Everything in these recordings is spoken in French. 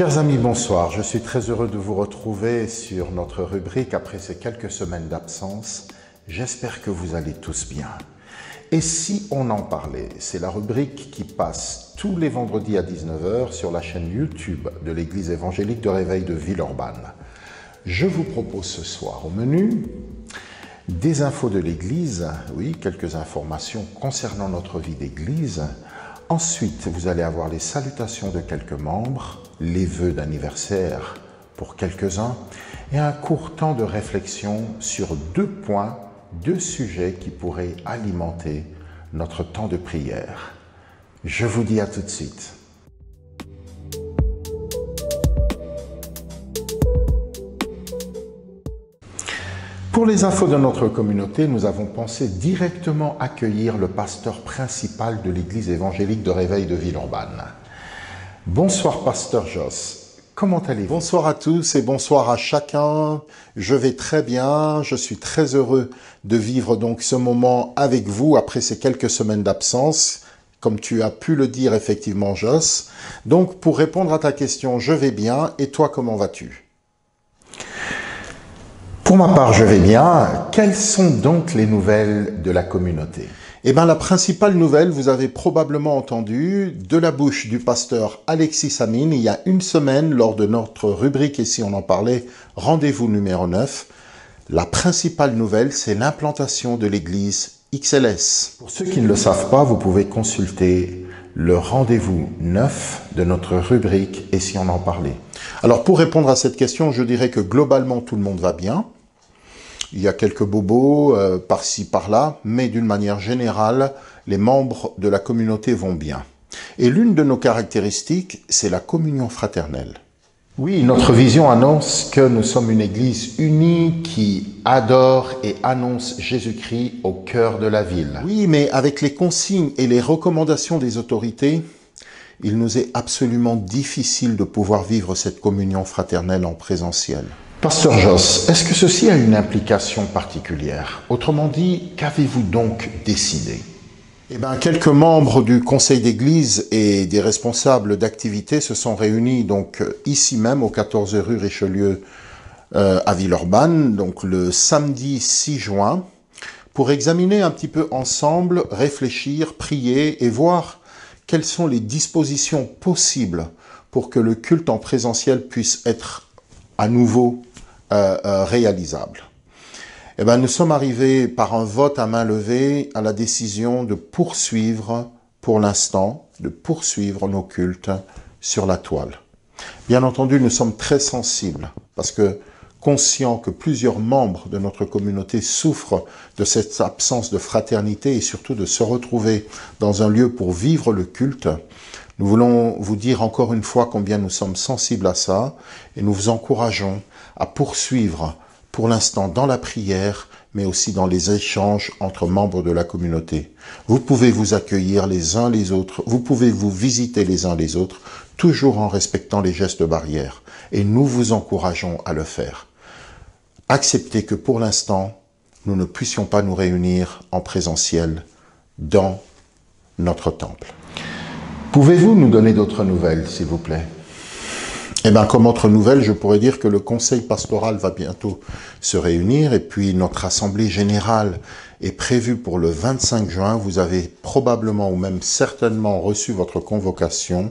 Chers amis, bonsoir. Je suis très heureux de vous retrouver sur notre rubrique après ces quelques semaines d'absence. J'espère que vous allez tous bien. Et si on en parlait, c'est la rubrique qui passe tous les vendredis à 19 h sur la chaîne YouTube de l'Église évangélique de Réveil de Villeurbanne. Je vous propose ce soir au menu des infos de l'Église, oui, quelques informations concernant notre vie d'Église. Ensuite, vous allez avoir les salutations de quelques membres, les vœux d'anniversaire pour quelques-uns et un court temps de réflexion sur deux sujets qui pourraient alimenter notre temps de prière. Je vous dis à tout de suite. Pour les infos de notre communauté, nous avons pensé directement accueillir le pasteur principal de l'Église évangélique de Réveil de Villeurbanne. Bonsoir, pasteur Joss. Comment allez-vous? Bonsoir à tous et bonsoir à chacun. Je vais très bien. Je suis très heureux de vivre donc ce moment avec vous après ces quelques semaines d'absence, comme tu as pu le dire effectivement, Joss. Donc, pour répondre à ta question, je vais bien. Et toi, comment vas-tu? Pour ma part, je vais bien. Quelles sont donc les nouvelles de la communauté? Eh bien, la principale nouvelle, vous avez probablement entendu de la bouche du pasteur Alexis Amine il y a une semaine lors de notre rubrique, et si on en parlait, rendez-vous numéro 9. La principale nouvelle, c'est l'implantation de l'église XLS. Pour ceux qui ne le savent pas, vous pouvez consulter le rendez-vous 9 de notre rubrique, et si on en parlait. Alors, pour répondre à cette question, je dirais que globalement, tout le monde va bien. Il y a quelques bobos par-ci, par-là, mais d'une manière générale, les membres de la communauté vont bien. Et l'une de nos caractéristiques, c'est la communion fraternelle. Oui, notre vision annonce que nous sommes une église unie qui adore et annonce Jésus-Christ au cœur de la ville. Oui, mais avec les consignes et les recommandations des autorités, il nous est absolument difficile de pouvoir vivre cette communion fraternelle en présentiel. Pasteur Joss, est-ce que ceci a une implication particulière? Autrement dit, qu'avez-vous donc décidé? Eh bien, quelques membres du conseil d'église et des responsables d'activités se sont réunis donc ici même au 14 rue Richelieu à Villeurbanne, donc le samedi 6 juin, pour examiner un petit peu ensemble, réfléchir, prier et voir quelles sont les dispositions possibles pour que le culte en présentiel puisse être à nouveau réalisable. Eh bien, nous sommes arrivés par un vote à main levée à la décision de poursuivre, pour l'instant, de poursuivre nos cultes sur la toile. Bien entendu, nous sommes très sensibles parce que conscients que plusieurs membres de notre communauté souffrent de cette absence de fraternité et surtout de se retrouver dans un lieu pour vivre le culte. Nous voulons vous dire encore une fois combien nous sommes sensibles à ça et nous vous encourageons à poursuivre pour l'instant dans la prière, mais aussi dans les échanges entre membres de la communauté. Vous pouvez vous accueillir les uns les autres, vous pouvez vous visiter les uns les autres, toujours en respectant les gestes barrières. Et nous vous encourageons à le faire. Acceptez que pour l'instant, nous ne puissions pas nous réunir en présentiel dans notre temple. Pouvez-vous nous donner d'autres nouvelles, s'il vous plaît? Eh bien, comme autre nouvelle, je pourrais dire que le conseil pastoral va bientôt se réunir et puis notre assemblée générale est prévue pour le 25 juin. Vous avez probablement ou même certainement reçu votre convocation.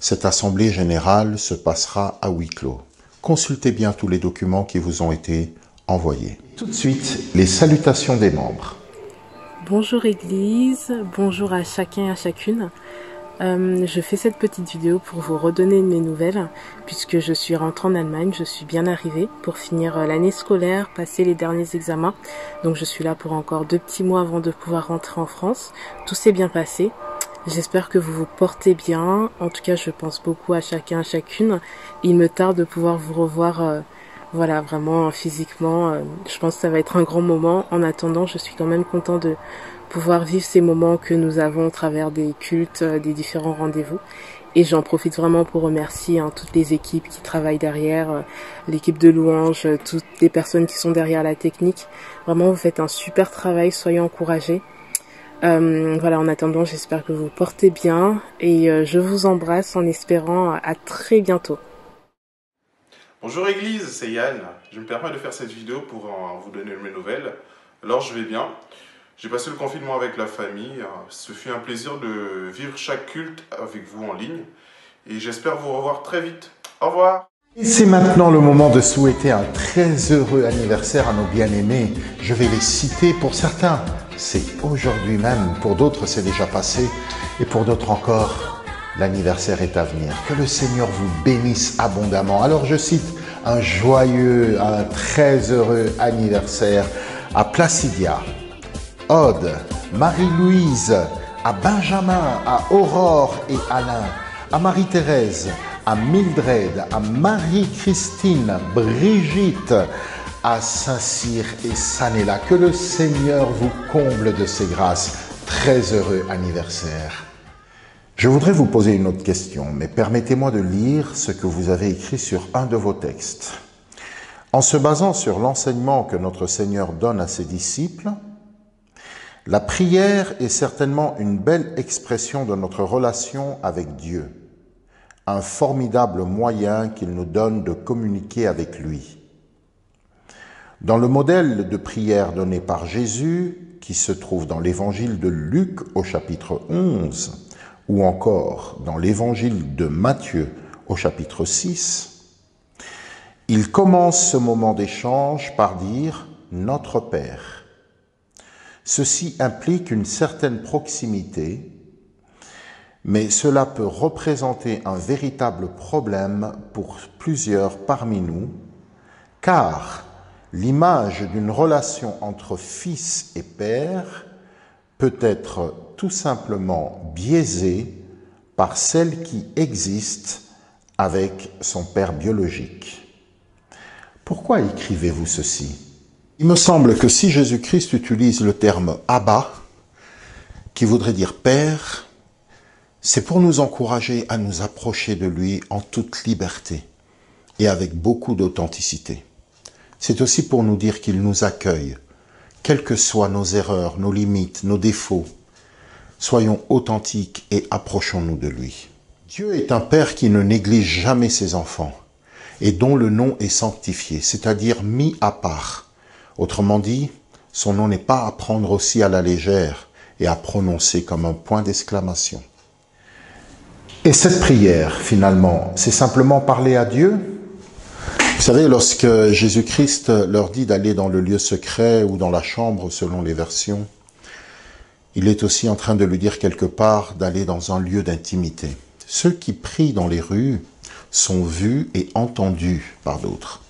Cette assemblée générale se passera à huis clos. Consultez bien tous les documents qui vous ont été envoyés. Tout de suite, les salutations des membres. Bonjour Église, bonjour à chacun et à chacune. Je fais cette petite vidéo pour vous redonner mes nouvelles puisque je suis rentrée en Allemagne, je suis bien arrivée pour finir l'année scolaire, passer les derniers examens. Donc je suis là pour encore 2 petits mois avant de pouvoir rentrer en France. Tout s'est bien passé. J'espère que vous vous portez bien. En tout cas, je pense beaucoup à chacun, à chacune. Il me tarde de pouvoir vous revoir voilà, vraiment physiquement. Je pense que ça va être un grand moment. En attendant, je suis quand même content de pouvoir vivre ces moments que nous avons au travers des cultes, des différents rendez-vous. Et j'en profite vraiment pour remercier toutes les équipes qui travaillent derrière, l'équipe de louanges, toutes les personnes qui sont derrière la technique. Vraiment, vous faites un super travail, soyez encouragés. Voilà, en attendant, j'espère que vous vous portez bien et je vous embrasse en espérant à très bientôt. Bonjour Église, c'est Yann. Je me permets de faire cette vidéo pour vous donner mes nouvelles. Alors je vais bien. J'ai passé le confinement avec la famille. Ce fut un plaisir de vivre chaque culte avec vous en ligne. Et j'espère vous revoir très vite. Au revoir. Et c'est maintenant le moment de souhaiter un très heureux anniversaire à nos bien-aimés. Je vais les citer pour certains. C'est aujourd'hui même, pour d'autres c'est déjà passé, et pour d'autres encore, l'anniversaire est à venir. Que le Seigneur vous bénisse abondamment. Alors je cite un joyeux, un très heureux anniversaire à Placidia, Aude, Marie-Louise, à Benjamin, à Aurore et Alain, à Marie-Thérèse, à Mildred, à Marie-Christine, Brigitte, à Saint-Cyr et Sanella. Que le Seigneur vous comble de ses grâces. Très heureux anniversaire. Je voudrais vous poser une autre question, mais permettez-moi de lire ce que vous avez écrit sur un de vos textes. En se basant sur l'enseignement que notre Seigneur donne à ses disciples, la prière est certainement une belle expression de notre relation avec Dieu, un formidable moyen qu'il nous donne de communiquer avec lui. Dans le modèle de prière donné par Jésus, qui se trouve dans l'évangile de Luc au chapitre 11, ou encore dans l'évangile de Matthieu au chapitre 6, il commence ce moment d'échange par dire « Notre Père ». Ceci implique une certaine proximité, mais cela peut représenter un véritable problème pour plusieurs parmi nous, car l'image d'une relation entre fils et père peut être tout simplement biaisée par celle qui existe avec son père biologique. Pourquoi écrivez-vous ceci ? Il me semble que si Jésus-Christ utilise le terme « Abba », qui voudrait dire « Père », c'est pour nous encourager à nous approcher de lui en toute liberté et avec beaucoup d'authenticité. C'est aussi pour nous dire qu'il nous accueille, quelles que soient nos erreurs, nos limites, nos défauts. Soyons authentiques et approchons-nous de lui. Dieu est un Père qui ne néglige jamais ses enfants et dont le nom est sanctifié, c'est-à-dire mis à part. Autrement dit, son nom n'est pas à prendre aussi à la légère et à prononcer comme un point d'exclamation. Et cette prière, finalement, c'est simplement parler à Dieu. Vous savez, lorsque Jésus-Christ leur dit d'aller dans le lieu secret ou dans la chambre, selon les versions, il est aussi en train de lui dire quelque part d'aller dans un lieu d'intimité. Ceux qui prient dans les rues sont vus et entendus par d'autres.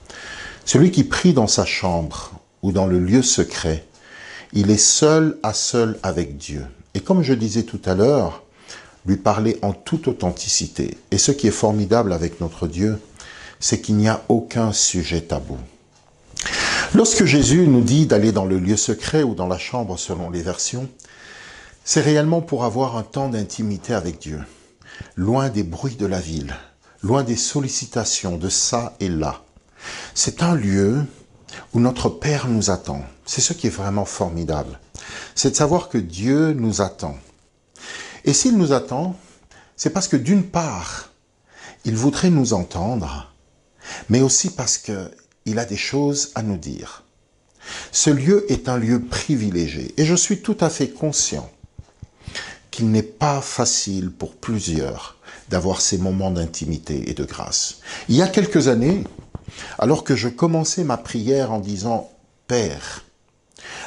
Celui qui prie dans sa chambre ou dans le lieu secret, il est seul à seul avec Dieu. Et comme je disais tout à l'heure, lui parler en toute authenticité. Et ce qui est formidable avec notre Dieu, c'est qu'il n'y a aucun sujet tabou. Lorsque Jésus nous dit d'aller dans le lieu secret ou dans la chambre selon les versions, c'est réellement pour avoir un temps d'intimité avec Dieu, loin des bruits de la ville, loin des sollicitations de ça et là. C'est un lieu où notre Père nous attend. C'est ce qui est vraiment formidable. C'est de savoir que Dieu nous attend. Et s'il nous attend, c'est parce que d'une part, il voudrait nous entendre, mais aussi parce qu'il a des choses à nous dire. Ce lieu est un lieu privilégié et je suis tout à fait conscient qu'il n'est pas facile pour plusieurs d'avoir ces moments d'intimité et de grâce. Il y a quelques années, alors que je commençais ma prière en disant « Père »,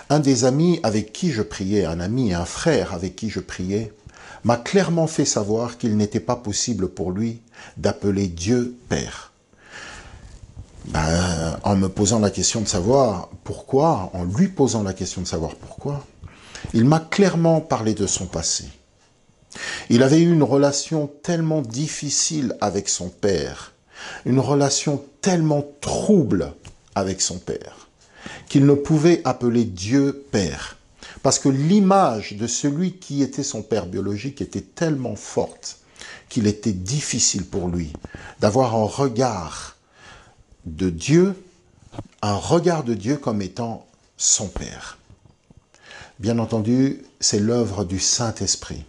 un des amis avec qui je priais, un ami et un frère avec qui je priais, m'a clairement fait savoir qu'il n'était pas possible pour lui d'appeler Dieu Père. En me posant la question de savoir pourquoi, en lui posant la question de savoir pourquoi, il m'a clairement parlé de son passé. Il avait eu une relation tellement difficile avec son père, une relation tellement trouble avec son père, qu'il ne pouvait appeler Dieu Père. Parce que l'image de celui qui était son père biologique était tellement forte qu'il était difficile pour lui d'avoir un regard de Dieu comme étant son père. Bien entendu, c'est l'œuvre du Saint-Esprit.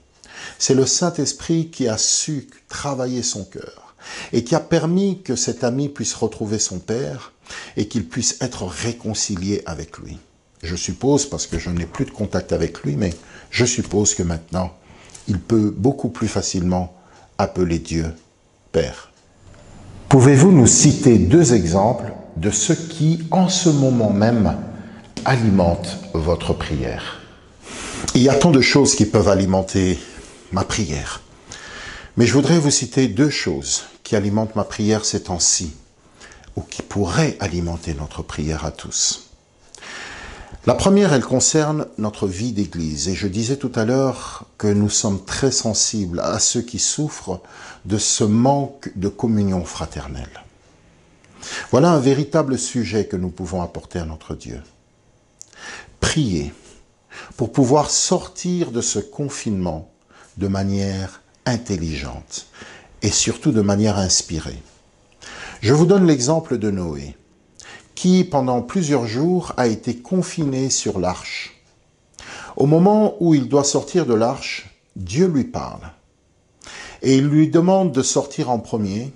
C'est le Saint-Esprit qui a su travailler son cœur, et qui a permis que cet ami puisse retrouver son père et qu'il puisse être réconcilié avec lui. Je suppose, parce que je n'ai plus de contact avec lui, mais je suppose que maintenant, il peut beaucoup plus facilement appeler Dieu Père. Pouvez-vous nous citer 2 exemples de ce qui, en ce moment même, alimente votre prière? Il y a tant de choses qui peuvent alimenter ma prière. Mais je voudrais vous citer 2 choses qui alimentent ma prière ces temps-ci, ou qui pourraient alimenter notre prière à tous. La première, elle concerne notre vie d'église. Et je disais tout à l'heure que nous sommes très sensibles à ceux qui souffrent de ce manque de communion fraternelle. Voilà un véritable sujet que nous pouvons apporter à notre Dieu. Prier pour pouvoir sortir de ce confinement de manière intelligente et surtout de manière inspirée. Je vous donne l'exemple de Noé, qui pendant plusieurs jours a été confiné sur l'arche. Au moment où il doit sortir de l'arche, Dieu lui parle et il lui demande de sortir en premier,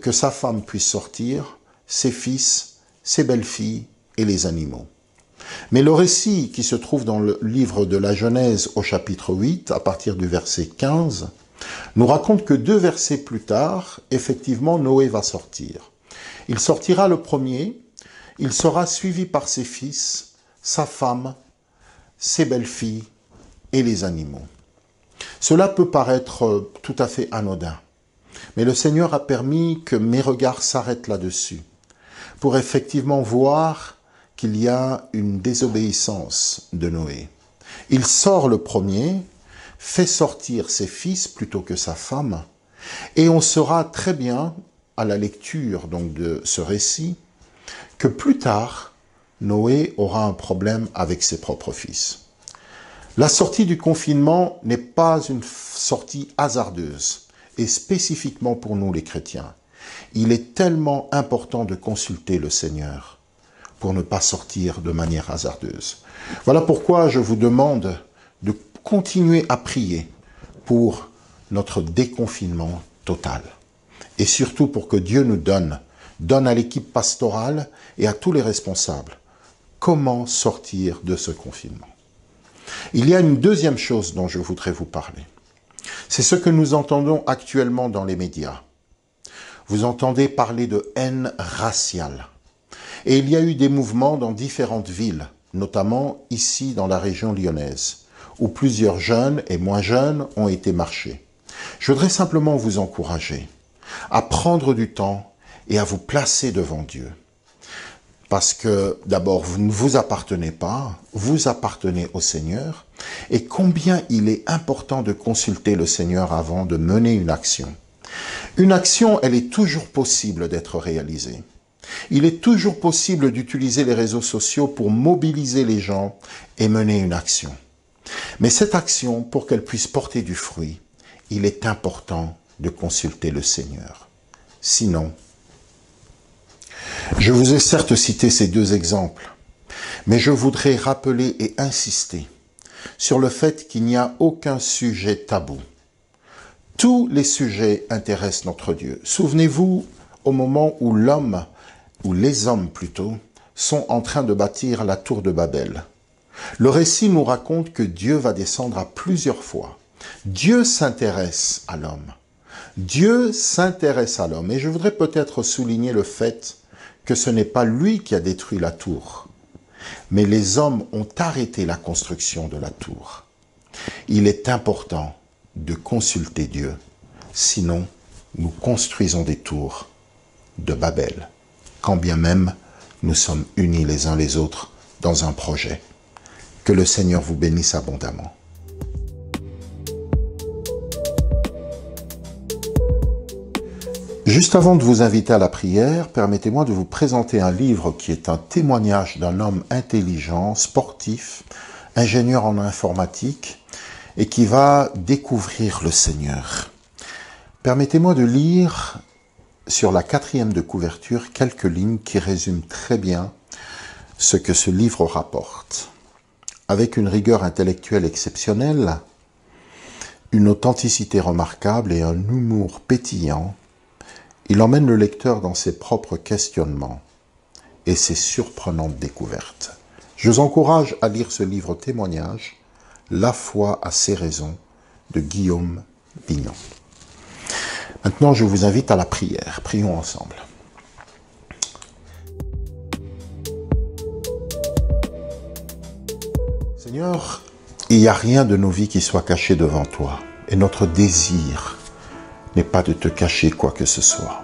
que sa femme puisse sortir, ses fils, ses belles-filles et les animaux. Mais le récit qui se trouve dans le livre de la Genèse au chapitre 8, à partir du verset 15, nous raconte que 2 versets plus tard, effectivement, Noé va sortir. Il sortira le premier, il sera suivi par ses fils, sa femme, ses belles-filles et les animaux. Cela peut paraître tout à fait anodin, mais le Seigneur a permis que mes regards s'arrêtent là-dessus, pour effectivement voir qu'il y a une désobéissance de Noé. Il sort le premier, fait sortir ses fils plutôt que sa femme, et on saura très bien, à la lecture donc de ce récit, que plus tard, Noé aura un problème avec ses propres fils. La sortie du confinement n'est pas une sortie hasardeuse, et spécifiquement pour nous les chrétiens. Il est tellement important de consulter le Seigneur pour ne pas sortir de manière hasardeuse. Voilà pourquoi je vous demande de continuer à prier pour notre déconfinement total. Et surtout pour que Dieu nous donne à l'équipe pastorale et à tous les responsables, comment sortir de ce confinement. Il y a une deuxième chose dont je voudrais vous parler. C'est ce que nous entendons actuellement dans les médias. Vous entendez parler de haine raciale. Et il y a eu des mouvements dans différentes villes, notamment ici dans la région lyonnaise, où plusieurs jeunes et moins jeunes ont été marchés. Je voudrais simplement vous encourager à prendre du temps et à vous placer devant Dieu. Parce que d'abord, vous ne vous appartenez pas, vous appartenez au Seigneur. Et combien il est important de consulter le Seigneur avant de mener une action. Une action, elle est toujours possible d'être réalisée. Il est toujours possible d'utiliser les réseaux sociaux pour mobiliser les gens et mener une action. Mais cette action, pour qu'elle puisse porter du fruit, il est important de consulter le Seigneur. Sinon, je vous ai certes cité ces 2 exemples, mais je voudrais rappeler et insister sur le fait qu'il n'y a aucun sujet tabou. Tous les sujets intéressent notre Dieu. Souvenez-vous au moment où l'homme, ou les hommes plutôt, sont en train de bâtir la tour de Babel. Le récit nous raconte que Dieu va descendre à plusieurs fois. Dieu s'intéresse à l'homme. Dieu s'intéresse à l'homme. Et je voudrais peut-être souligner le fait que ce n'est pas lui qui a détruit la tour, mais les hommes ont arrêté la construction de la tour. Il est important de consulter Dieu, sinon nous construisons des tours de Babel, quand bien même nous sommes unis les uns les autres dans un projet. Que le Seigneur vous bénisse abondamment. Juste avant de vous inviter à la prière, permettez-moi de vous présenter un livre qui est un témoignage d'un homme intelligent, sportif, ingénieur en informatique et qui va découvrir le Seigneur. Permettez-moi de lire sur la 4e de couverture quelques lignes qui résument très bien ce que ce livre rapporte. Avec une rigueur intellectuelle exceptionnelle, une authenticité remarquable et un humour pétillant, il emmène le lecteur dans ses propres questionnements et ses surprenantes découvertes. Je vous encourage à lire ce livre témoignage, La foi a ses raisons, de Guillaume Vignon. Maintenant, je vous invite à la prière. Prions ensemble. Seigneur, il n'y a rien de nos vies qui soit caché devant toi. Et notre désir n'est pas de te cacher quoi que ce soit.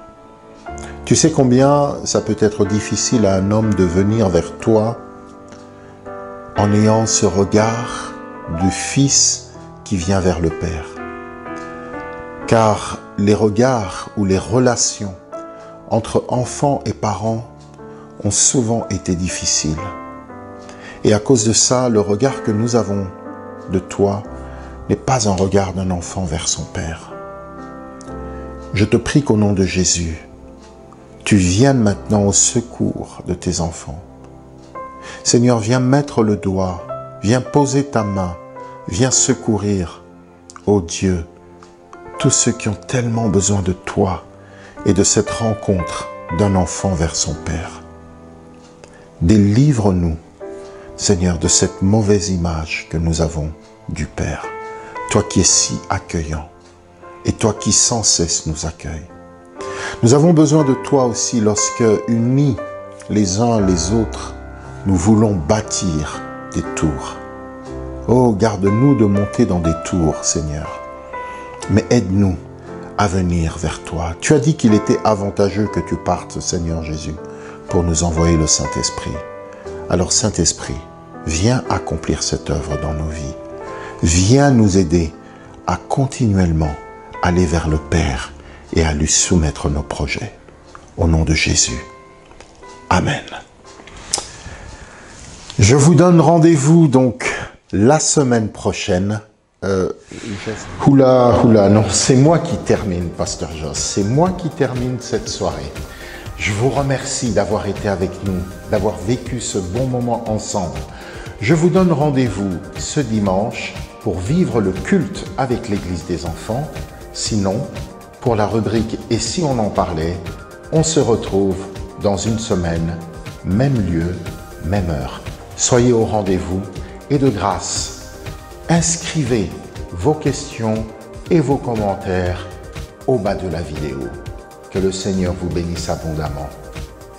Tu sais combien ça peut être difficile à un homme de venir vers toi en ayant ce regard du Fils qui vient vers le Père. Car les regards ou les relations entre enfants et parents ont souvent été difficiles. Et à cause de ça, le regard que nous avons de toi n'est pas un regard d'un enfant vers son Père. Je te prie qu'au nom de Jésus, tu viennes maintenant au secours de tes enfants. Seigneur, viens mettre le doigt, viens poser ta main, viens secourir, ô Dieu, tous ceux qui ont tellement besoin de toi et de cette rencontre d'un enfant vers son Père. Délivre-nous, Seigneur, de cette mauvaise image que nous avons du Père. Toi qui es si accueillant et toi qui sans cesse nous accueilles. Nous avons besoin de toi aussi lorsque, unis les uns les autres, nous voulons bâtir des tours. Oh, garde-nous de monter dans des tours, Seigneur. Mais aide-nous à venir vers toi. Tu as dit qu'il était avantageux que tu partes, Seigneur Jésus, pour nous envoyer le Saint-Esprit. Alors, Saint-Esprit, viens accomplir cette œuvre dans nos vies. Viens nous aider à continuellement aller vers le Père et à lui soumettre nos projets. Au nom de Jésus. Amen. Je vous donne rendez-vous donc la semaine prochaine. Non, c'est moi qui termine, Pasteur Joss. C'est moi qui termine cette soirée. Je vous remercie d'avoir été avec nous, d'avoir vécu ce bon moment ensemble. Je vous donne rendez-vous ce dimanche pour vivre le culte avec l'Église des enfants. Sinon, pour la rubrique « Et si on en parlait ?», on se retrouve dans une semaine, même lieu, même heure. Soyez au rendez-vous et de grâce, inscrivez vos questions et vos commentaires au bas de la vidéo. Que le Seigneur vous bénisse abondamment.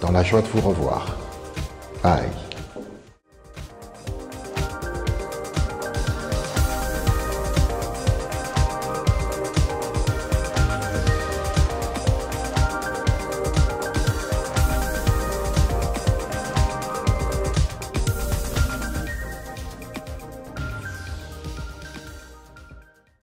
Dans la joie de vous revoir. Bye.